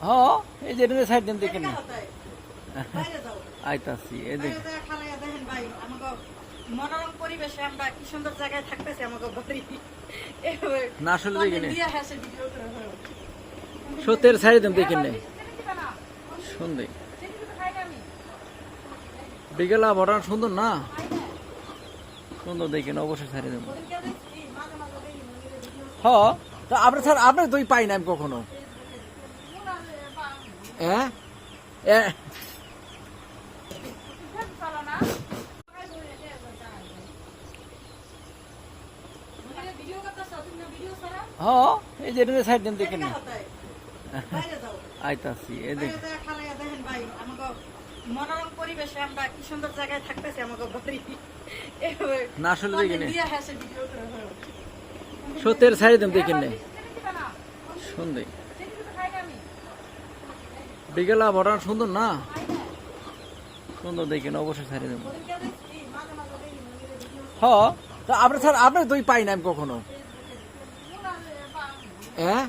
হ্যাঁ এই যে সাইড দেন দেখেন না আইতাছি এই দেখেন মনোরম পরিবেশে আমরা কি সুন্দর জায়গায় থাকতেছি আমাকে বাড়ি না আসলে দেখেন ভিডিও করে সত্যের সাইড দেন দেখেন না সুন্দর বিকেল আবহাওয়া সুন্দর না সুন্দর দেখেন অবশ্যই সাইড দেন হ্যাঁ তা আপনার স্যার আপনার দই পাই না আমি কখনো হ্যাঁ হ্যাঁ এই যে সাইড দেন দেখেন না আইতাছি এই দেখেন মনোরম পরিবেশে আমরা কি সুন্দর জায়গায় থাকতেছি আমাকে বাড়ি না আসলে দেখেন ভিডিও করে সত্যের সাইড দেন দেখেন না সুন্দর বিকেল আবহাওয়া সুন্দর না সুন্দর দেখেন অবশ্যই সাইড দেন হ্যাঁ তা আপনার স্যার আপনার দই পাই না আমি কখনো হ্যাঁ